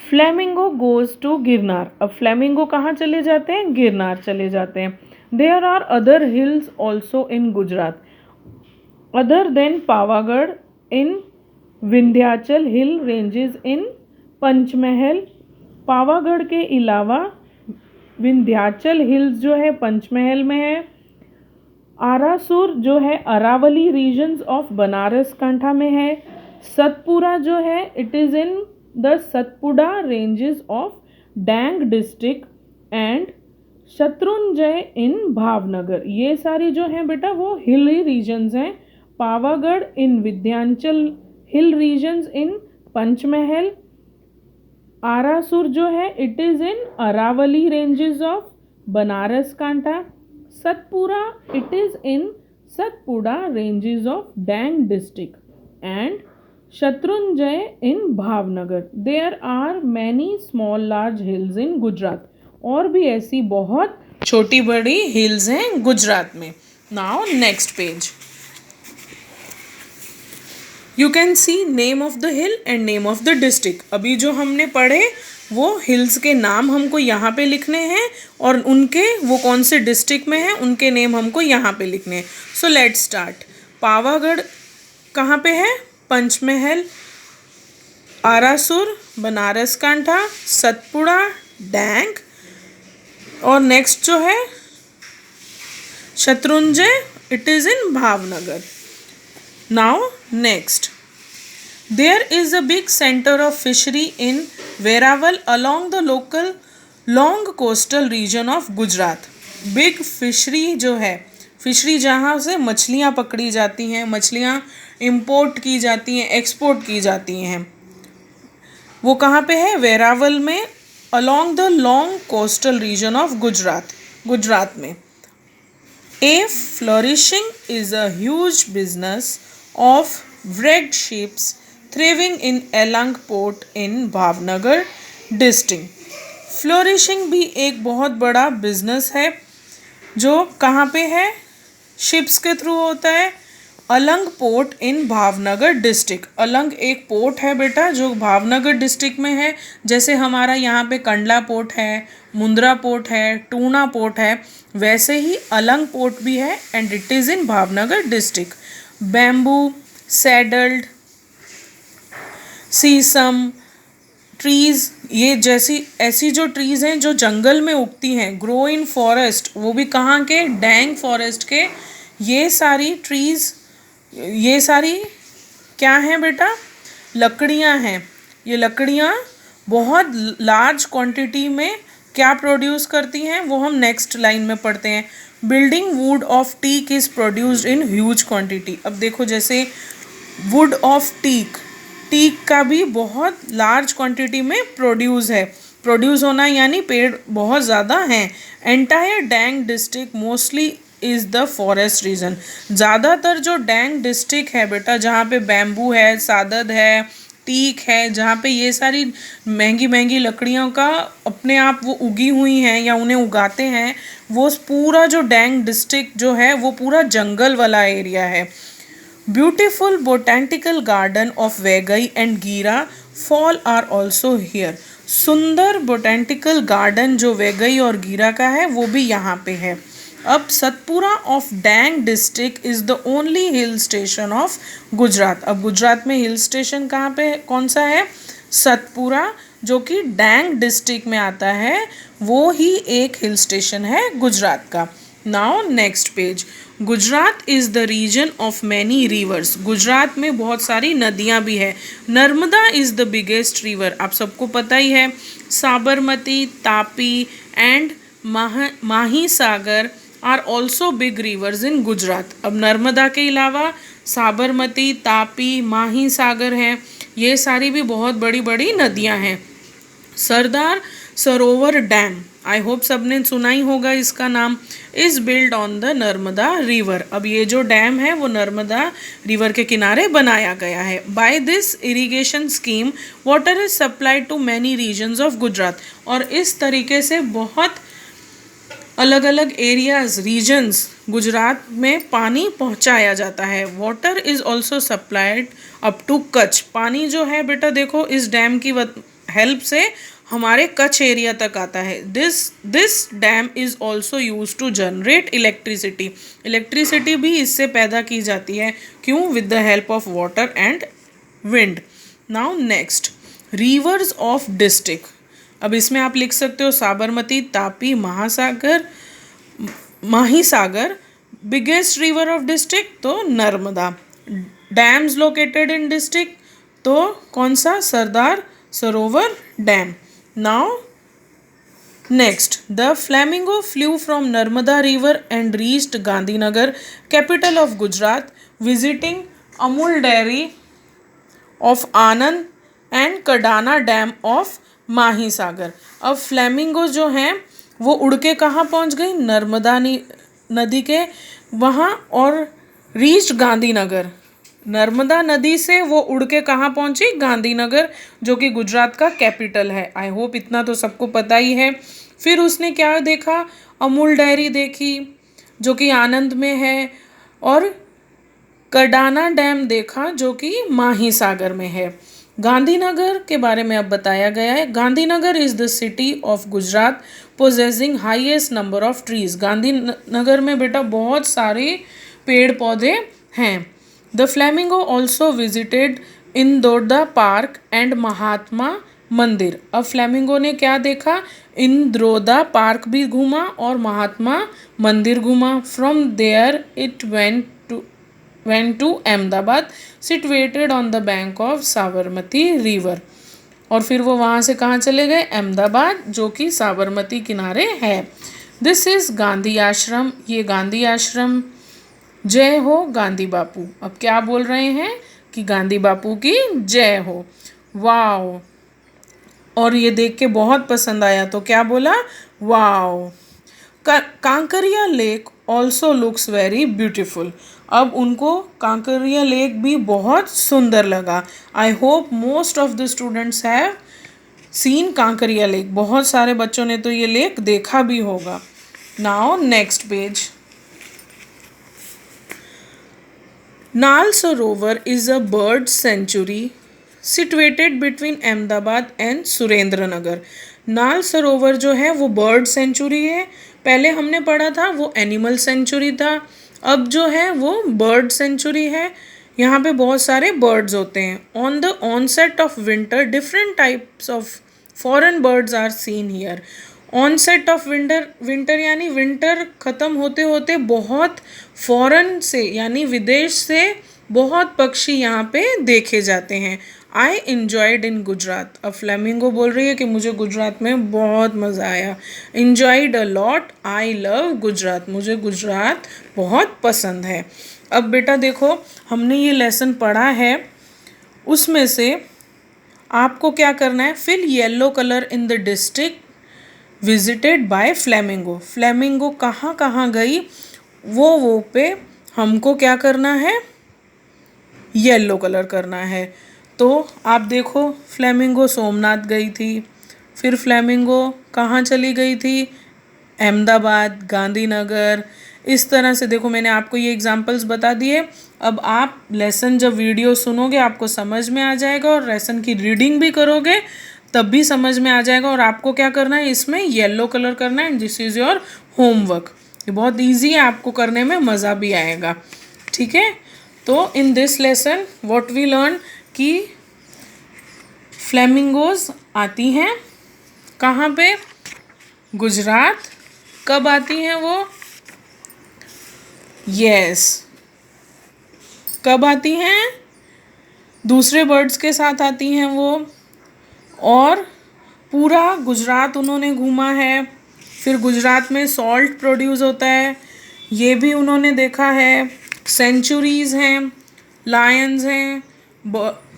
Flamingo goes to Girnar. अब flamingo कहाँ चले जाते हैं? गिरनार चले जाते हैं। There are other hills also in Gujarat other than Pavagadh in Vindhyachal hill ranges in Panchmahal. Pavagadh के अलावा विंध्याचल हिल्स जो है पंचमहल में है। आरासुर जो है Aravalli regions of Banaskantha में है। सतपुरा जो है it is in the Satpura ranges of Dang district and Shatrunjay in Bhavnagar. ये सारी जो हैं बेटा वो हिली रीजन्स हैं। Pavagadh in Vindhyachal hill regions in Panchmahal. Arasur जो है it is in Aravalli ranges of Banaskantha. Satpura it is in Satpura ranges of Dang district and Shatrunjay in Bhavnagar. There are many small large hills in Gujarat. और भी ऐसी बहुत छोटी बड़ी hills हैं गुजरात में। Now next page. You can see name of the hill and name of the district. अभी जो हमने पढ़े वो हिल्स के नाम हमको यहाँ पे लिखने हैं और उनके वो कौन से डिस्ट्रिक्ट में हैं उनके नेम हमको यहाँ पे लिखने हैं। So let's start. पावागढ़ कहाँ पे है? पंचमहल। आरासुर बनारस कांठा। सतपुड़ा डांग। और नेक्स्ट जो है Shatrunjay it is in Bhavnagar. Now next There is a big center of fishery in Veraval along the local long coastal region of Gujarat. Big fishery जो है फिशरी जहाँ से मछलियाँ पकड़ी जाती हैं, मछलियाँ इंपोर्ट की जाती हैं, एक्सपोर्ट की जाती हैं, वो कहाँ पे है? वेरावल में along the long coastal region of Gujarat में। A flourishing is a huge business of wrecked ships thriving in Elang Port in Bhavnagar district. Flourishing भी एक बहुत बड़ा बिजनेस है जो कहाँ पे है? शिप्स के थ्रू होता है। Alang port in Bhavnagar district. Alang एक पोर्ट है बेटा जो भावनगर डिस्ट्रिक्ट में है। जैसे हमारा यहाँ पे कंडला पोर्ट है, मुंद्रा पोर्ट है, टूना पोर्ट है, वैसे ही अलंग पोर्ट भी है and it is in Bhavnagar district. Bamboo, sandal, sheesham trees, ये जैसी ऐसी जो ट्रीज़ हैं जो जंगल में उगती हैं, ग्रो इन फॉरेस्ट, वो भी कहाँ के? डैंग फॉरेस्ट के। ये सारी ट्रीज़, ये सारी क्या हैं बेटा? लकड़ियाँ हैं। ये लकड़ियाँ बहुत लार्ज क्वांटिटी में क्या प्रोड्यूस करती हैं वो हम नेक्स्ट लाइन में पढ़ते हैं। Building wood of teak is produced in huge quantity. अब देखो जैसे वुड ऑफ टीक का भी बहुत लार्ज क्वांटिटी में प्रोड्यूस होना यानी पेड़ बहुत ज़्यादा हैं। Entire dang district mostly is the forest region. ज़्यादातर जो डैंग डिस्ट्रिक्ट है बेटा जहाँ पे बैम्बू है, सादद है, टीक है, जहाँ पे ये सारी महंगी महंगी लकड़ियों का अपने आप वो उगी हुई हैं या उन्हें उगाते हैं, वो पूरा जो डैंग डिस्ट्रिक्ट जो है वो पूरा जंगल वाला एरिया है। Beautiful botanical garden of Vegai and Gira fall are also here. सुंदर botanical garden जो वेगई और गीरा का है वो भी यहाँ पे है। अब Satpura of dang district is the only hill station of Gujarat. अब गुजरात में हिल स्टेशन कहाँ पे कौन सा है? सतपुरा, जो कि डैंग डिस्ट्रिक्ट में आता है, वो ही एक हिल स्टेशन है गुजरात का। Now next page. Gujarat is the region of many rivers. Gujarat में बहुत सारी नदियाँ भी है। Narmada is the biggest river, आप सबको पता ही है। Sabarmati, Tapi and Mahi Sagar are also big rivers in Gujarat. अब नर्मदा के अलावा साबरमती, तापी, माही सागर हैं, ये सारी भी बहुत बड़ी बड़ी नदियाँ हैं। सरदार सरोवर डैम, आई होप सबने सुना ही होगा इसका नाम, is build on the Narmada river. अब ये जो डैम है वो नर्मदा रिवर के किनारे बनाया गया है। By this irrigation scheme water is supplied to many regions of Gujarat. और इस तरीके से बहुत अलग अलग एरियाज, रीजन्स गुजरात में पानी पहुंचाया जाता है। Water is also supplied up to Kutch. पानी जो है बेटा देखो इस डैम की हेल्प से हमारे कच्छ एरिया तक आता है। This dam is also use to generate electricity. Electricity भी इससे पैदा की जाती है। क्यों? With the help of water and wind. Now next, rivers of district. अब इसमें आप लिख सकते हो Sabarmati, Tapi, Mahisagar. Biggest river of district तो Narmada. Dams located in district तो कौन सा? Sardar Sarovar dam. Now next, the flamingo flew from Narmada river and reached Gandhinagar, capital of Gujarat, visiting Amul dairy of Anand and Kadana dam of Mahisagar. अब फ्लैमिंगो जो हैं वो उड़ के कहाँ पहुँच गई? नर्मदा नदी के वहाँ, और रीच्ड गांधीनगर। नर्मदा नदी से वो उड़ के कहाँ पहुँची? गांधीनगर, जो कि गुजरात का कैपिटल है। आई होप इतना तो सबको पता ही है। फिर उसने क्या देखा? अमूल डेयरी देखी जो कि आनंद में है, और कडाना डैम देखा जो कि माहीसागर में है। गांधीनगर के बारे में अब बताया गया है। Gandhinagar is the city of Gujarat possessing highest number of trees. Gandhinagar में बेटा बहुत सारे पेड़ पौधे हैं। The flamingo also visited Indroda park and Mahatma Mandir. अब फ्लैमिंगो ने क्या देखा? इंद्रोदा पार्क भी घूमा और महात्मा मंदिर घूमा। From there it went to Ahmedabad, situated on the bank of Sabarmati river. और फिर वो वहाँ से कहाँ चले गए? अहमदाबाद, जो कि साबरमती किनारे है। दिस इज़ गांधी आश्रम। ये गांधी आश्रम। जय हो गांधी बापू। अब क्या बोल रहे हैं कि गांधी बापू की जय हो। वाओ! और ये देख के बहुत पसंद आया तो क्या बोला? Wow! Kankaria lake also looks very beautiful. अब उनको कांकरिया लेक भी बहुत सुंदर लगा। I hope most of the students have seen Kankaria lake. बहुत सारे बच्चों ने तो ये लेक देखा भी होगा। Now next page. Nal Sarovar is a bird sanctuary situated between Ahmedabad and Surendranagar. Nal Sarovar जो है वो बर्ड सेंचुरी है। पहले हमने पढ़ा था वो एनिमल सेंचुरी था। अब जो है वो बर्ड सेंचुरी है। यहाँ पे बहुत सारे बर्ड्स होते हैं। On the onset of winter different types of foreign birds are seen here. Onset of winter यानी विंटर ख़त्म होते होते बहुत फॉरेन से यानी विदेश से बहुत पक्षी यहाँ पे देखे जाते हैं। आई इन्जॉयड इन गुजरात। अब फ्लेमिंगो बोल रही है कि मुझे गुजरात में बहुत मज़ा आया। Enjoyed a lot. I love Gujarat. मुझे गुजरात बहुत पसंद है। अब बेटा देखो, हमने ये लेसन पढ़ा है, उसमें से आपको क्या करना है? Fill yellow colour in the district visited by flamingo. Flamingo कहाँ कहाँ गई वो पे हमको क्या करना है? येलो कलर करना है। तो आप देखो, फ्लेमिंगो सोमनाथ गई थी, फिर फ्लेमिंगो कहाँ चली गई थी? अहमदाबाद, गांधीनगर। इस तरह से देखो, मैंने आपको ये एग्जांपल्स बता दिए। अब आप लेसन जब वीडियो सुनोगे आपको समझ में आ जाएगा, और लेसन की रीडिंग भी करोगे तब भी समझ में आ जाएगा। और आपको क्या करना है? इसमें येलो कलर करना है। This is your homework. ये बहुत ईजी है, आपको करने में मज़ा भी आएगा। ठीक है, तो in this lesson what we learn कि फ्लेमिंगोज आती हैं कहाँ पे? गुजरात। कब आती हैं वो? यस, कब आती हैं? दूसरे बर्ड्स के साथ आती हैं वो। और पूरा गुजरात उन्होंने घूमा है। फिर गुजरात में सॉल्ट प्रोड्यूस होता है, ये भी उन्होंने देखा है। सेंचुरीज़ हैं, लायंस हैं,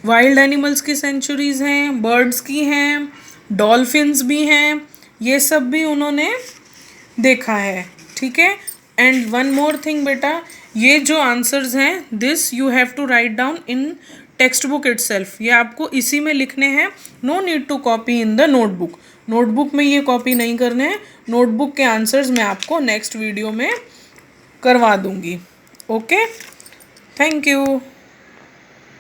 वाइल्ड एनिमल्स की सेंचुरीज़ हैं, बर्ड्स की हैं, डॉल्फिन्स भी हैं, ये सब भी उन्होंने देखा है। ठीक है, एंड वन मोर थिंग बेटा, ये जो आंसर्स हैं this you have to write down in text book itself. ये आपको इसी में लिखने हैं। No need to copy in the notebook. Notebook में ये कॉपी नहीं करने हैं। नोटबुक के आंसर्स मैं आपको नेक्स्ट वीडियो में करवा दूंगी। Okay, thank you.